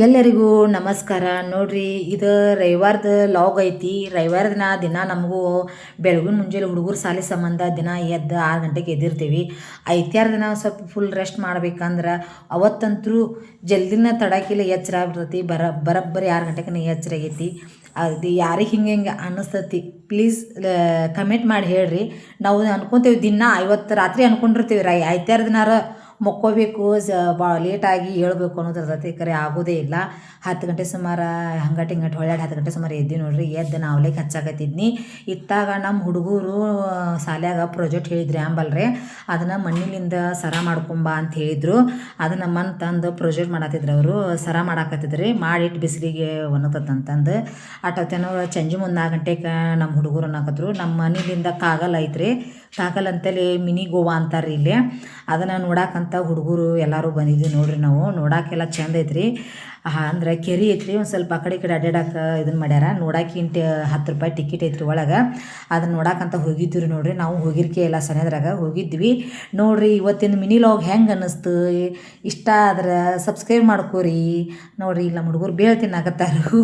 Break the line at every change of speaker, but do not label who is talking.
ಎಲ್ಲರಿಗೂ ನಮಸ್ಕಾರ. ನೋಡ್ರಿ, ಇದು ರವಿವಾರದ ಲಾಗ್ ಐತಿ. ರವಿವಾರ ದಿನ ನಮಗೂ ಬೆಳಗಿನ ಮುಂಜಾನೆ ಹುಡುಗರು ಸಾಲಿ ಸಂಬಂಧ ದಿನ ಎದ್ದು 6 ಗಂಟೆಗೆ ಎದ್ದಿರ್ತೀವಿ. ಐತ್ಯಾರ ದಿನ ಸ್ವಲ್ಪ ಫುಲ್ ರೆಸ್ಟ್ ಮಾಡ್ಬೇಕಂದ್ರೆ ಅವತ್ತಂತೂ ಜಲ್ದಿನ ತಡಕಿಲ್ಲ ಎಚ್ಚರ ಆಗ್ಬಿಡ್ತೈತಿ. ಬರೋಬ್ಬರಿ 6 ಗಂಟೆಗೆ ಎಚ್ಚರ ಆಗೈತಿ. ಅದು ಯಾರಿಗೆ ಹಿಂಗೆ ಅನ್ನಿಸ್ತತಿ ಪ್ಲೀಸ್ ಕಮೆಂಟ್ ಮಾಡಿ ಹೇಳ್ರಿ. ನಾವು ಅನ್ಕೊತೀವಿ ದಿನ 50 ರಾತ್ರಿ ಅನ್ಕೊಂಡಿರ್ತೀವಿ ಐತ್ಯಾರ ದಿನಾರ ಮಕ್ಕೋಬೇಕು, ಭಾಳ ಲೇಟಾಗಿ ಹೇಳ್ಬೇಕು ಅನ್ನೋದು ಇರ್ತೈತಿ. ಕರೆ ಆಗೋದೇ ಇಲ್ಲ. 10 ಗಂಟೆ ಸುಮಾರು ಹಂಗಟ್ಟು ಹಿಂಗಟ್ಟು ಹೊಳ್ಯಾಡಿ 10 ಗಂಟೆ ಸುಮಾರು ಎದ್ದು ನೋಡ್ರಿ. ಎದ್ದು ನಾ ಅವಲೇಕ್ ಹಚ್ಚಾಕತ್ತಿದ್ನಿ. ಇತ್ತಾಗ ನಮ್ಮ ಹುಡುಗರು ಶಾಲ್ಯಾಗ ಪ್ರಾಜೆಕ್ಟ್ ಹೇಳಿದ್ರಿ ಆಂಬಲ್ರಿ, ಅದನ್ನು ಮಣ್ಣಿನಿಂದ ಸರ ಮಾಡ್ಕೊಂಬ ಅಂತ ಹೇಳಿದರು. ಅದನ್ನು ಮಣ್ಣು ತಂದು ಪ್ರಾಜೆಕ್ಟ್ ಮಾಡತ್ತಿದ್ರು. ಅವರು ಸರ ಮಾಡಾಕತ್ತಿದ್ರಿ. ಮಾಡಿಟ್ಟು ಬಿಸಿಲಿಗೆ ಒಣಗತ್ತಂತಂದು ಆಟೋತೇನೋ ಸಂಜೆ ಮುಂದೆ 4 ಗಂಟೆಗೆ ನಮ್ಮ ಹುಡುಗರು ಅನ್ನಕತ್ರು. ನಮ್ಮ ಮನೆಯಿಂದ ಕಾಗಲ್ ಐತ್ರಿ. ಕಾಗಲ್ ಅಂತೇಳಿ ಮಿನಿ ಗೋವಾ ಅಂತಾರೆ ಇಲ್ಲಿ. ಅದನ್ನು ನೋಡಾಕಂತ ಹುಡುಗರು ಎಲ್ಲರೂ ಬಂದಿದ್ವಿ ನೋಡ್ರಿ. ನಾವು ನೋಡಾಕೆಲ್ಲ ಚಂದ ಐತ್ರಿ. ಅಂದ್ರೆ ಕೆರೆ ಐತ್ರಿ. ಒಂದು ಸ್ವಲ್ಪ ಆ ಕಡೆ ಈ ಕಡೆ ಅಡ್ಡಾಡಕ್ಕೆ ಇದನ್ನು ಮಾಡ್ಯಾರ. ನೋಡಾಕೆ ₹10 ಟಿಕೆಟ್ ಐತ್ರಿ ಒಳಗೆ. ಅದನ್ನು ನೋಡಾಕಂತ ಹೋಗಿದ್ವಿ ರೀ. ನೋಡ್ರಿ, ನಾವು ಹೋಗಿರ್ಕೆ ಎಲ್ಲ ಸನೇದ್ರಾಗ ಹೋಗಿದ್ವಿ ನೋಡ್ರಿ. ಇವತ್ತಿನ ಮಿನಿ ಲಾಗ್ ಹೆಂಗೆ ಅನ್ನಿಸ್ತು, ಇಷ್ಟ ಆದ್ರೆ ಸಬ್ಸ್ಕ್ರೈಬ್ ಮಾಡ್ಕೋರಿ. ನೋಡ್ರಿ, ಇಲ್ಲ ಹುಡುಗರು ಬೇಳೆ ತಿನ್ನಾಕತ್ತಾರು.